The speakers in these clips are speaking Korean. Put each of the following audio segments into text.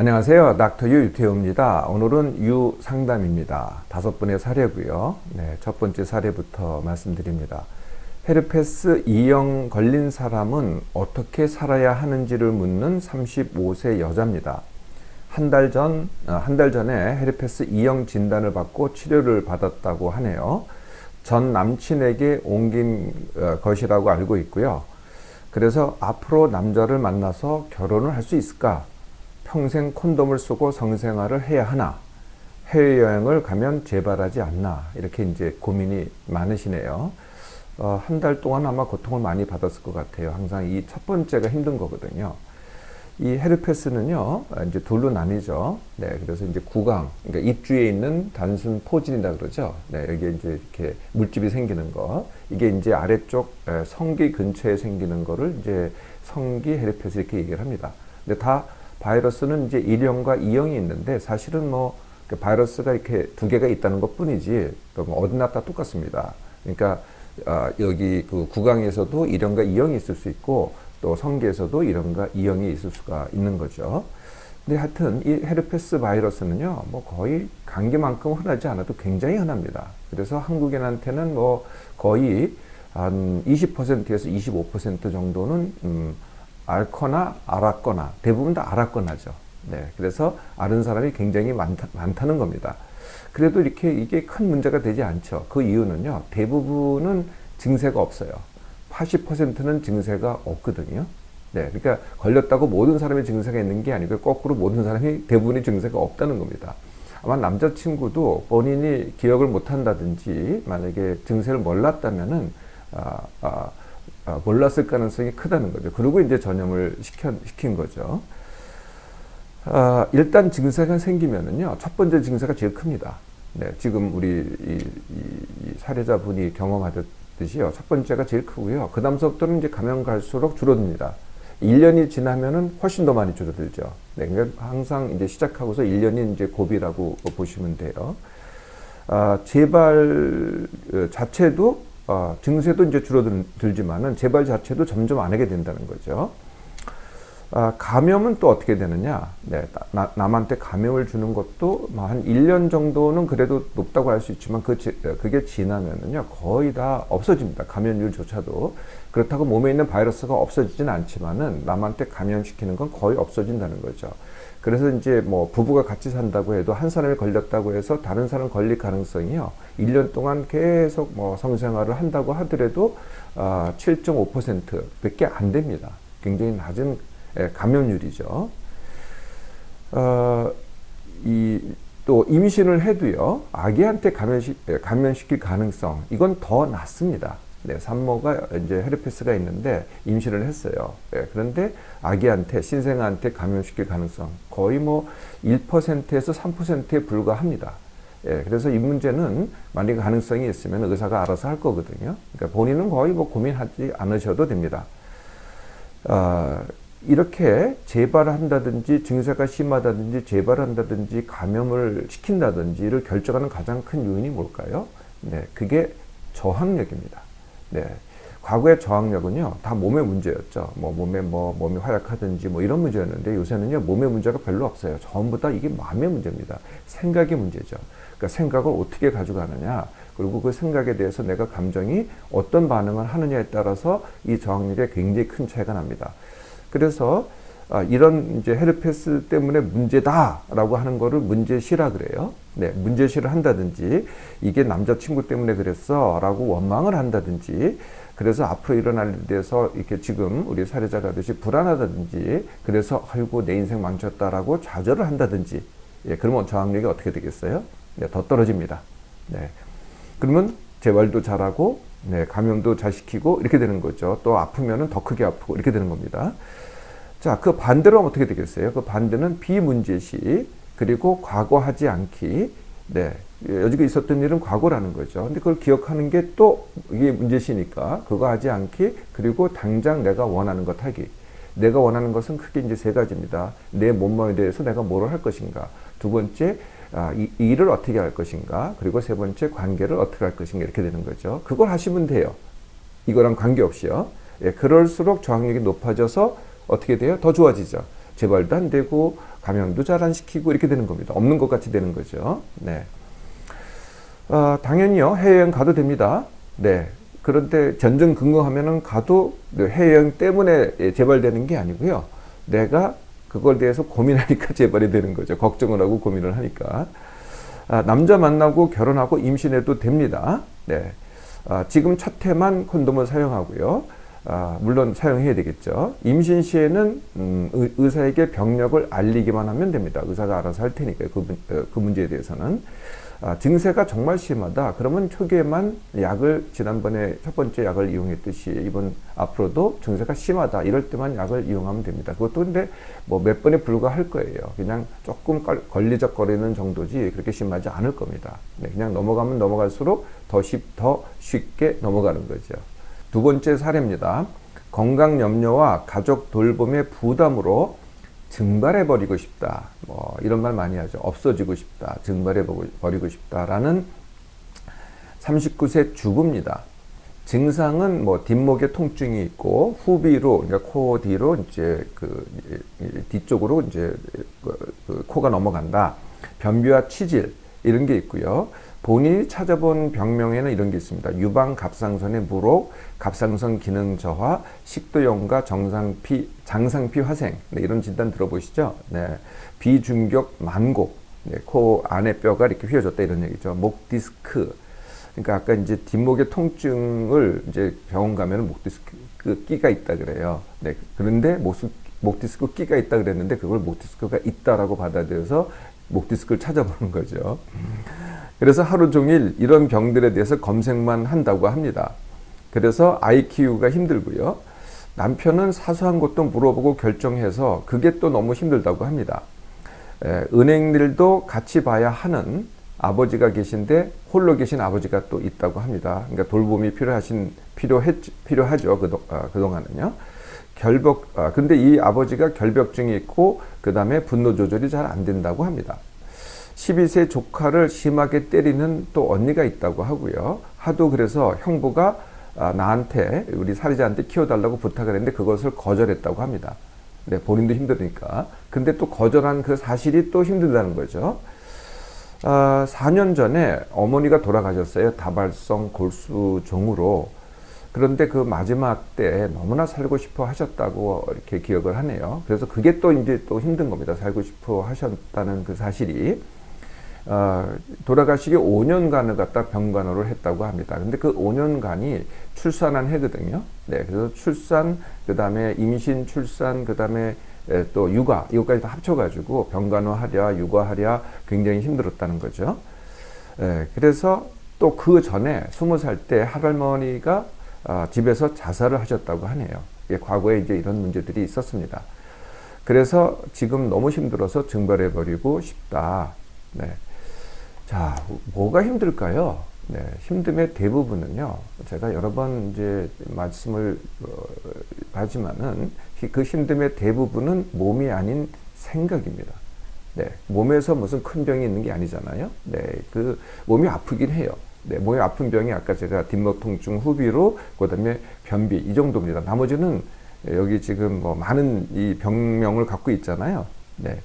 안녕하세요. 닥터 유 유태우입니다. 오늘은 유 상담입니다. 5번의 사례고요. 네, 첫 번째 사례부터 말씀드립니다. 헤르페스 E형 걸린 사람은 어떻게 살아야 하는지를 묻는 35세 여자입니다. 한 달 전에 헤르페스 E형 진단을 받고 치료를 받았다고 하네요. 전 남친에게 옮긴 것이라고 알고 있고요. 그래서 앞으로 남자를 만나서 결혼을 할 수 있을까? 평생 콘돔을 쓰고 성생활을 해야 하나? 해외여행을 가면 재발하지 않나? 이렇게 이제 고민이 많으시네요. 한 달 동안 아마 고통을 많이 받았을 것 같아요. 항상 이 첫 번째가 힘든 거거든요. 이 헤르페스는요, 이제 둘로 나뉘죠. 네, 그래서 이제 구강, 그러니까 입주에 있는 단순 포진이다 그러죠. 네, 여기에 이제 이렇게 물집이 생기는 거. 이게 이제 아래쪽 성기 근처에 생기는 거를 이제 성기 헤르페스 이렇게 얘기를 합니다. 근데 다 바이러스는 이제 1형과 2형이 있는데 사실은 뭐 바이러스가 이렇게 두 개가 있다는 것 뿐이지 어디나 다 똑같습니다. 그러니까 여기 그 구강에서도 1형과 2형이 있을 수 있고 또 성기에서도 1형과 2형이 있을 수가 있는 거죠. 근데 하여튼 이 헤르페스 바이러스는요, 뭐 거의 감기만큼 흔하지 않아도 굉장히 흔합니다. 그래서 한국인한테는 뭐 거의 한 20%에서 25% 정도는 앓거나 앓았거나 대부분 다 앓았거나죠. 네, 그래서 앓은 사람이 굉장히 많다는 겁니다. 그래도 이렇게 이게 큰 문제가 되지 않죠. 그 이유는요, 대부분은 증세가 없어요. 80%는 증세가 없거든요. 네, 그러니까 걸렸다고 모든 사람이 증세가 있는 게 아니고 거꾸로 모든 사람이 대부분이 증세가 없다는 겁니다. 아마 남자친구도 본인이 기억을 못한다든지 만약에 증세를 몰랐다면은 몰랐을 가능성이 크다는 거죠. 그리고 이제 전염을 시킨 거죠. 일단 증세가 생기면은요, 첫 번째 증세가 제일 큽니다. 네, 지금 우리 이 사례자분이 경험하듯이요, 첫 번째가 제일 크고요. 그 다음서부터는 이제 가면 갈수록 줄어듭니다. 1년이 지나면은 훨씬 더 많이 줄어들죠. 네, 그러니까 항상 이제 시작하고서 1년이 이제 고비라고 보시면 돼요. 재발 자체도 증세도 이제 줄어들지만은 재발 자체도 점점 안 하게 된다는 거죠. 감염은 또 어떻게 되느냐? 네, 남한테 감염을 주는 것도 한 1년 정도는 그래도 높다고 할 수 있지만 그게 지나면은요, 거의 다 없어집니다. 감염률조차도. 그렇다고 몸에 있는 바이러스가 없어지진 않지만은 남한테 감염시키는 건 거의 없어진다는 거죠. 그래서 이제 뭐 부부가 같이 산다고 해도 한 사람이 걸렸다고 해서 다른 사람 걸릴 가능성이요, 1년 동안 계속 뭐 성생활을 한다고 하더라도 7.5% 밖에 안 됩니다. 굉장히 낮은 감염률이죠. 또 임신을 해도요, 아기한테 감염시킬 가능성, 이건 더 낮습니다. 네, 산모가 이제 헤르페스가 있는데 임신을 했어요. 네, 그런데 아기한테, 신생아한테 감염시킬 가능성 거의 뭐 1%에서 3%에 불과합니다. 예, 그래서 이 문제는 만약 가능성이 있으면 의사가 알아서 할 거거든요. 그러니까 본인은 거의 뭐 고민하지 않으셔도 됩니다. 이렇게 재발을 한다든지 증세가 심하다든지 재발을 한다든지 감염을 시킨다든지를 결정하는 가장 큰 요인이 뭘까요? 네, 그게 저항력입니다. 네, 과거의 저항력은요, 다 몸의 문제였죠. 몸이 활약하든지 뭐 이런 문제였는데 요새는요, 몸의 문제가 별로 없어요. 전부 다 이게 마음의 문제입니다. 생각의 문제죠. 그러니까 생각을 어떻게 가져가느냐, 그리고 그 생각에 대해서 내가 감정이 어떤 반응을 하느냐에 따라서 이 저항력에 굉장히 큰 차이가 납니다. 그래서 이런 이제 헤르페스 때문에 문제다라고 하는 거를 문제시라 그래요. 네, 문제시를 한다든지 이게 남자친구 때문에 그랬어라고 원망을 한다든지, 그래서 앞으로 일어날 일에 대해서 이렇게 지금 우리 사례자가 하듯이 불안하다든지, 그래서 아이고 내 인생 망쳤다라고 좌절을 한다든지, 예, 그러면 저항력이 어떻게 되겠어요? 네, 더 떨어집니다. 네, 그러면 재발도 잘하고, 네, 감염도 잘 시키고 이렇게 되는 거죠. 또 아프면은 더 크게 아프고 이렇게 되는 겁니다. 자, 그 반대로 하면 어떻게 되겠어요? 그 반대는 비문제시, 그리고 과거하지 않기. 네, 여지가 있었던 일은 과거라는 거죠. 근데 그걸 기억하는 게 또 이게 문제시니까 그거 하지 않기, 그리고 당장 내가 원하는 것 하기. 내가 원하는 것은 크게 이제 세 가지입니다. 내 몸매에 대해서 내가 뭐를 할 것인가. 두 번째, 이 일을 어떻게 할 것인가. 그리고 세 번째, 관계를 어떻게 할 것인가. 이렇게 되는 거죠. 그걸 하시면 돼요. 이거랑 관계없이요. 예, 그럴수록 저항력이 높아져서 어떻게 돼요? 더 좋아지죠. 재발도 안 되고 감염도 잘 안 시키고 이렇게 되는 겁니다. 없는 것 같이 되는 거죠. 네. 당연히요. 해외여행 가도 됩니다. 네. 그런데 전전긍긍하면은 가도 해외여행 때문에 재발되는 게 아니고요. 내가 그걸 대해서 고민하니까 재발이 되는 거죠. 걱정을 하고 고민을 하니까. 남자 만나고 결혼하고 임신해도 됩니다. 네. 지금 첫 해만 콘돔을 사용하고요. 물론 사용해야 되겠죠. 임신 시에는 의사에게 병력을 알리기만 하면 됩니다. 의사가 알아서 할 테니까요. 그 문제에 대해서는. 증세가 정말 심하다. 그러면 초기에만 약을 지난번에 첫 번째 약을 이용했듯이 앞으로도 증세가 심하다. 이럴 때만 약을 이용하면 됩니다. 그것도 근데 뭐 몇 번에 불과할 거예요. 그냥 조금 걸리적거리는 정도지 그렇게 심하지 않을 겁니다. 네, 그냥 넘어가면 넘어갈수록 더 쉽게 넘어가는 거죠. 두 번째 사례입니다. 건강 염려와 가족 돌봄의 부담으로 증발해버리고 싶다. 뭐 이런 말 많이 하죠. 없어지고 싶다. 증발해버리고 싶다라는 39세 주부입니다. 증상은 뭐 뒷목에 통증이 있고 후비로, 그러니까 코 뒤로 이제 뒤쪽으로 이제 코가 넘어간다. 변비와 치질 이런 게 있고요. 본인이 찾아본 병명에는 이런 게 있습니다. 유방 갑상선의 무록, 갑상선 기능 저하, 식도염과 장상피 화생. 네, 이런 진단 들어보시죠? 네. 비중격 만곡. 네, 코 안에 뼈가 이렇게 휘어졌다 이런 얘기죠. 목 디스크. 그러니까 아까 이제 뒷목의 통증을 이제 병원 가면 목 디스크 끼가 있다 그래요. 네. 그런데 목 디스크 끼가 있다 그랬는데 그걸 목 디스크가 있다라고 받아들여서 목 디스크를 찾아보는 거죠. 그래서 하루 종일 이런 병들에 대해서 검색만 한다고 합니다. 그래서 아이 키우기가 힘들고요. 남편은 사소한 것도 물어보고 결정해서 그게 또 너무 힘들다고 합니다. 은행 일도 같이 봐야 하는 아버지가 계신데 홀로 계신 아버지가 또 있다고 합니다. 그러니까 돌봄이 필요하죠. 그동안은요. 근데 이 아버지가 결벽증이 있고 그 다음에 분노 조절이 잘 안 된다고 합니다. 12세 조카를 심하게 때리는 또 언니가 있다고 하고요. 하도 그래서 형부가 나한테 우리 살이자한테 키워달라고 부탁을 했는데 그것을 거절했다고 합니다. 네, 본인도 힘드니까. 근데 또 거절한 그 사실이 또 힘들다는 거죠. 4년 전에 어머니가 돌아가셨어요. 다발성 골수종으로. 그런데 그 마지막 때 너무나 살고 싶어 하셨다고 이렇게 기억을 하네요. 그래서 그게 또 이제 또 힘든 겁니다. 살고 싶어 하셨다는 그 사실이. 돌아가시기 5년간을 갖다 병간호를 했다고 합니다. 근데 그 5년간이 출산한 해거든요. 네, 그래서 출산, 그 다음에 임신, 출산, 그 다음에 또 육아, 이것까지 다 합쳐가지고 병간호하랴, 육아하랴 굉장히 힘들었다는 거죠. 그래서 또 그 전에 20살 때 할머니가 집에서 자살을 하셨다고 하네요. 과거에 이제 이런 문제들이 있었습니다. 그래서 지금 너무 힘들어서 증발해버리고 싶다. 네. 자, 뭐가 힘들까요? 네, 힘듦의 대부분은요, 제가 여러 번 이제 말씀을 하지만은 그 힘듦의 대부분은 몸이 아닌 생각입니다. 네, 몸에서 무슨 큰 병이 있는 게 아니잖아요. 네, 그 몸이 아프긴 해요. 네, 몸이 아픈 병이 아까 제가 뒷목 통증, 후비로, 그 다음에 변비 이 정도입니다. 나머지는 여기 지금 뭐 많은 이 병명을 갖고 있잖아요. 네,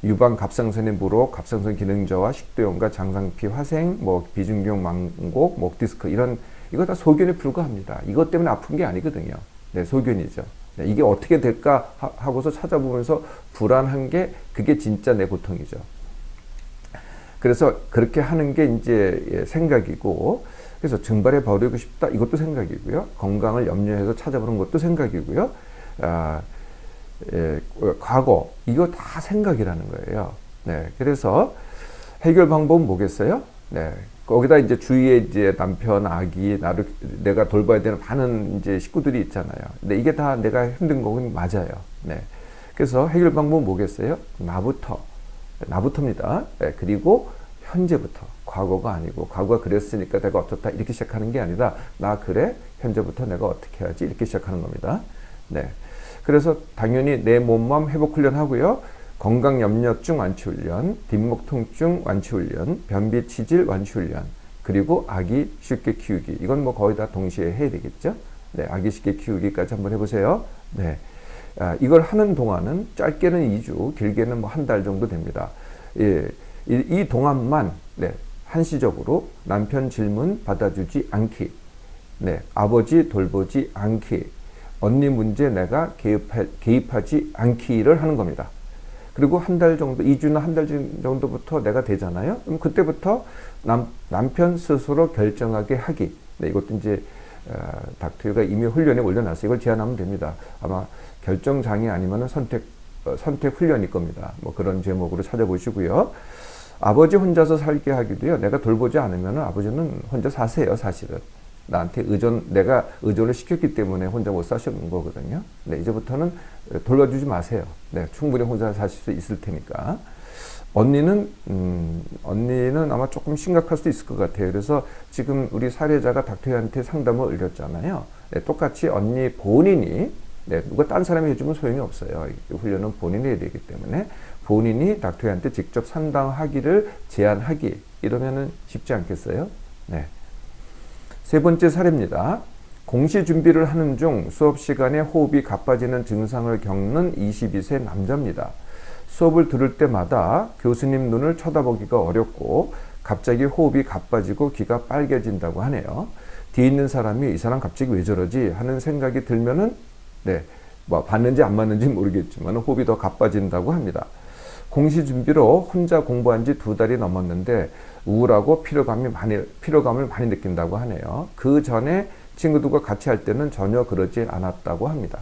유방 갑상선의 무록, 갑상선 기능 저하, 식도염과 장상피 화생, 뭐 비중격 만곡, 목 디스크 이거 다 소견에 불과합니다. 이것 때문에 아픈 게 아니거든요. 네, 소견이죠. 네, 이게 어떻게 될까 하고서 찾아보면서 불안한 게 그게 진짜 내 고통이죠. 그래서 그렇게 하는 게 이제 생각이고, 그래서 증발해 버리고 싶다 이것도 생각이고요. 건강을 염려해서 찾아보는 것도 생각이고요. 과거 이거 다 생각이라는 거예요. 네, 그래서 해결 방법은 뭐겠어요? 네, 거기다 이제 주위에 이제 남편, 아기, 내가 돌봐야 되는 많은 이제 식구들이 있잖아요. 근데 이게 다 내가 힘든 거는 맞아요. 네, 그래서 해결 방법은 뭐겠어요? 나부터입니다. 네, 그리고 현재부터, 과거가 아니고 과거가 그랬으니까 내가 어떻다 이렇게 시작하는 게 아니라 나 그래 현재부터 내가 어떻게 하지 이렇게 시작하는 겁니다. 네. 그래서 당연히 내 몸맘 회복 훈련 하고요. 건강 염려증 완치 훈련, 뒷목 통증 완치 훈련, 변비 치질 완치 훈련, 그리고 아기 쉽게 키우기. 이건 뭐 거의 다 동시에 해야 되겠죠. 네, 아기 쉽게 키우기까지 한번 해보세요. 네. 이걸 하는 동안은 짧게는 2주, 길게는 뭐 한 달 정도 됩니다. 예, 이 동안만 네, 한시적으로 남편 질문 받아주지 않기, 네, 아버지 돌보지 않기, 언니 문제 내가 개입하지 않기를 하는 겁니다. 그리고 한 달 정도, 2주나 한 달 정도부터 내가 되잖아요. 그럼 그때부터 남편 스스로 결정하게 하기. 네, 이것도 이제 닥터가 이미 훈련에 올려놨어요. 이걸 제안하면 됩니다. 아마 결정장애 아니면 선택 훈련일 겁니다. 뭐 그런 제목으로 찾아보시고요. 아버지 혼자서 살게 하기도요. 내가 돌보지 않으면 아버지는 혼자 사세요, 사실은. 나한테 내가 의존을 시켰기 때문에 혼자 못 사시는 거거든요. 네, 이제부터는 돌봐주지 마세요. 네, 충분히 혼자 사실 수 있을 테니까. 언니는 아마 조금 심각할 수도 있을 것 같아요. 그래서 지금 우리 사례자가 닥터한테 상담을 올렸잖아요. 네, 똑같이 언니 본인이, 네, 누가 딴 사람이 해주면 소용이 없어요. 훈련은 본인이 해야 되기 때문에 본인이 닥터한테 직접 상담하기를 제안하기, 이러면은 쉽지 않겠어요? 네. 세 번째 사례입니다. 공시 준비를 하는 중 수업 시간에 호흡이 가빠지는 증상을 겪는 22세 남자입니다. 수업을 들을 때마다 교수님 눈을 쳐다보기가 어렵고 갑자기 호흡이 가빠지고 귀가 빨개진다고 하네요. 뒤에 있는 사람이 이 사람 갑자기 왜 저러지 하는 생각이 들면은 네, 뭐 봤는지 안 봤는지 모르겠지만 호흡이 더 가빠진다고 합니다. 공시 준비로 혼자 공부한 지 2달이 넘었는데 우울하고 피로감을 많이 느낀다고 하네요. 그 전에 친구들과 같이 할 때는 전혀 그러지 않았다고 합니다.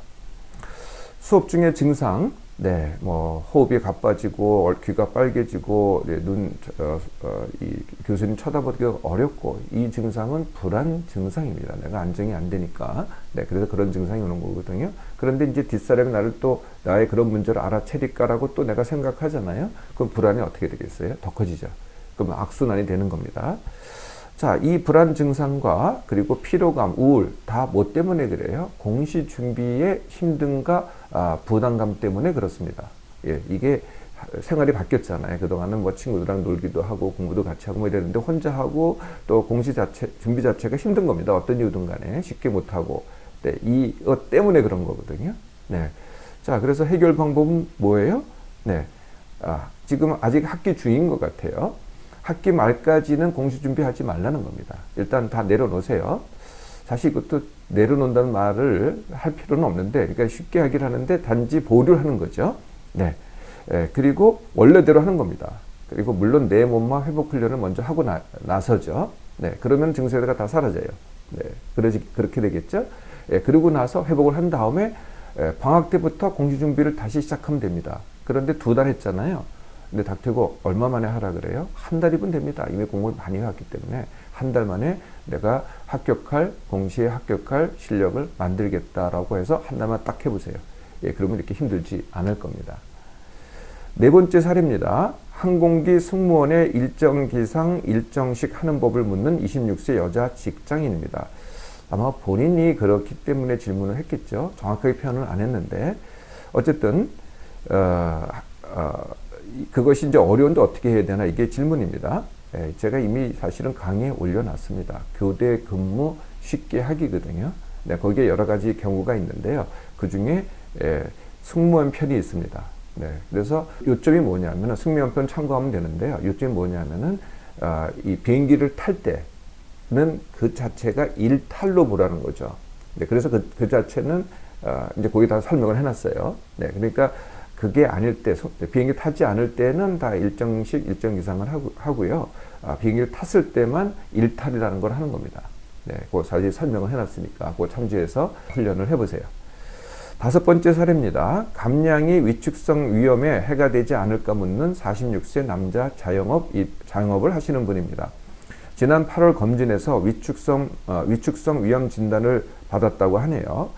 수업 중에 증상, 네, 뭐 호흡이 가빠지고 귀가 빨개지고 네, 이 교수님 쳐다보기가 어렵고, 이 증상은 불안 증상입니다. 내가 안정이 안 되니까. 네, 그래서 그런 증상이 오는 거거든요. 그런데 이제 뒷사람이 나의 그런 문제를 알아채릴까라고 또 내가 생각하잖아요. 그럼 불안이 어떻게 되겠어요? 더 커지죠. 그럼 악순환이 되는 겁니다. 자, 이 불안 증상과 그리고 피로감, 우울 다 뭐 때문에 그래요? 공시 준비의 힘듦과 부담감 때문에 그렇습니다. 예, 이게 생활이 바뀌었잖아요. 그동안은 뭐 친구들이랑 놀기도 하고 공부도 같이 하고 뭐 이랬는데 혼자 하고 또 준비 자체가 힘든 겁니다. 어떤 이유든 간에 쉽게 못 하고. 네, 이것 때문에 그런 거거든요. 네. 자, 그래서 해결 방법은 뭐예요? 네. 지금 아직 학기 중인 것 같아요. 학기 말까지는 공시 준비하지 말라는 겁니다. 일단 다 내려놓으세요. 사실 이것도 내려놓는다는 말을 할 필요는 없는데, 그러니까 쉽게 하긴 하는데 단지 보류를 하는 거죠. 네. 그리고 원래대로 하는 겁니다. 그리고 물론 내 몸만 회복 훈련을 먼저 하고 나서죠. 네. 그러면 증세가 다 사라져요. 네. 그렇게 되겠죠. 그리고 나서 회복을 한 다음에 방학 때부터 공시 준비를 다시 시작하면 됩니다. 그런데 2달 했잖아요. 근데 닥터고 얼마 만에 하라 그래요? 한 달이면 됩니다. 이미 공부를 많이 해왔기 때문에 한 달 만에 내가 공시에 합격할 실력을 만들겠다라고 해서 한 달만 딱 해보세요. 예, 그러면 이렇게 힘들지 않을 겁니다. 네 번째 사례입니다. 항공기 승무원의 일정 기상, 일정식 하는 법을 묻는 26세 여자 직장인입니다. 아마 본인이 그렇기 때문에 질문을 했겠죠. 정확하게 표현을 안 했는데 어쨌든 그것이 이제 어려운데 어떻게 해야 되나, 이게 질문입니다. 제가 이미 사실은 강의에 올려놨습니다. 교대 근무 쉽게 하기거든요. 네, 거기에 여러 가지 경우가 있는데요. 그 중에 승무원 편이 있습니다. 네, 그래서 요점이 뭐냐면은 승무원 편 참고하면 되는데요. 요점이 뭐냐면은 이 비행기를 탈 때는 그 자체가 일탈로 보라는 거죠. 네, 그래서 그 자체는 이제 거기 다 설명을 해놨어요. 네, 그러니까 그게 아닐 때, 비행기 타지 않을 때는 다 일정식, 일정 기상을 하고요. 비행기를 탔을 때만 일탈이라는 걸 하는 겁니다. 네, 그거 사실 설명을 해놨으니까 그거 참조해서 훈련을 해보세요. 5번째 사례입니다. 감량이 위축성 위험에 해가 되지 않을까 묻는 46세 남자 자영업을 하시는 분입니다. 지난 8월 검진에서 위축성 위험 진단을 받았다고 하네요.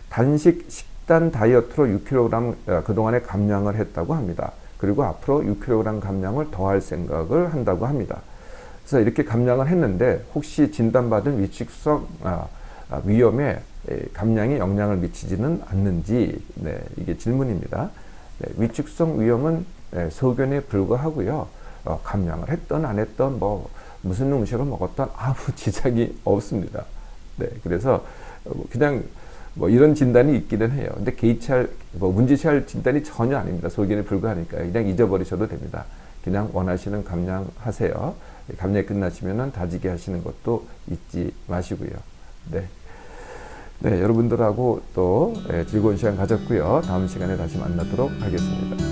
단식 식단 다이어트로 6kg 그동안에 감량을 했다고 합니다. 그리고 앞으로 6kg 감량을 더할 생각을 한다고 합니다. 그래서 이렇게 감량을 했는데 혹시 진단받은 위축성 위험에 감량이 영향을 미치지는 않는지, 네, 이게 질문입니다. 네, 위축성 위험은 소견에 불과하고요. 감량을 했던 안 했던 무슨 음식을 먹었던 아무 지장이 없습니다. 네, 그래서 그냥 뭐 이런 진단이 있기는 해요. 근데 개의치할, 뭐 문제치할 진단이 전혀 아닙니다. 소견에 불과하니까요. 그냥 잊어버리셔도 됩니다. 그냥 원하시는 감량하세요. 감량이 끝나시면은 다지기 하시는 것도 잊지 마시고요. 네. 네, 여러분들하고 또 즐거운 시간 가졌고요. 다음 시간에 다시 만나도록 하겠습니다.